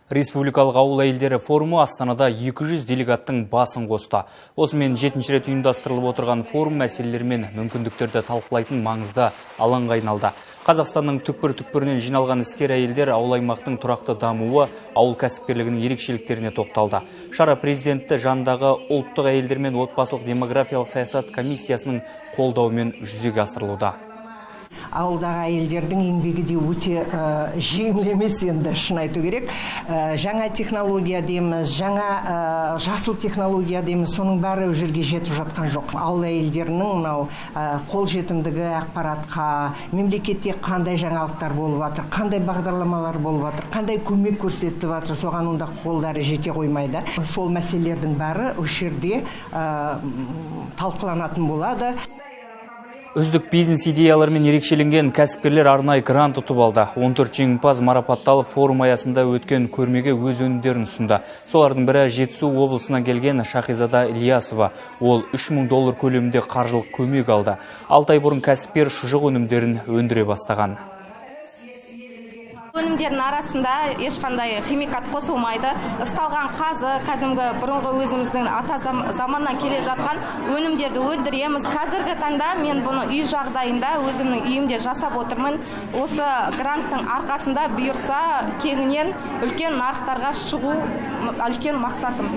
Республикалық ауыл әйелдері форумы Астанада 200 делегаттың басын қосты. Осымен 7-ші рет ұйымдастырылып отырған форум мәселелер мен мүмкіндіктерді талқылайтын маңызды алаңға айналды. Қазақстанның түкпір-түкпірінен жиналған іскер әйелдер ауыл аймақтың тұрақты дамуы, ауыл кәсіпкерлігінің ерекшеліктеріне тоқталды. Шара президенті жанындағы ұлттық әйелдер мен отбасылық демографиялық саясат комиссиясының қолдауымен жүзеге асырылуда. Ауылдағы әйелдердің еңбегі де өте жеңіл емес, енді шын айту керек. Жаңа технология дейміз, жаңа жасыл технология дейміз, соның бәрі жерге жетіп жатқан жоқ. Ауыл әйелдерінің мынау қолжетімдігі ақпаратқа, мемлекетте қандай жаңалықтар болып жатыр, қандай бағдарламалар болып жатыр, қандай көмек көрсетіп жатыр, соған онда қолдары жете қоймайды. Сол мәселелердің бәрі осы жерде талқыланатын болады. Үздік бизнес идеялармен ерекшеленген кәсіпкерлер арнайы грант ұтып алды. 14 жеңімпаз марапатталып форум аясында өткен көрмеге өз өнімдерін ұсынды. Солардың бірі Жетісу облысынан келген Шахизада Ильясова. Ол $3000 көлемінде қаржылық көмек алды. 6 ай бұрын кәсіпкер шұжық өнімдерін өндіре бастаған. Өнімдердің арасында ешқандай химикат қосылмайды. Ысталған қазы, кәдімгі бұрынғы өзіміздің ата заманнан келе жатқан өнімдерді өндіреміз. Қазіргі таңда мен бұны үй жағдайында өзімнің үйімде жасап отырмын. Осы гранттың арқасында бұйырса кеңінен үлкен нарықтарға шығу үлкен мақсатым.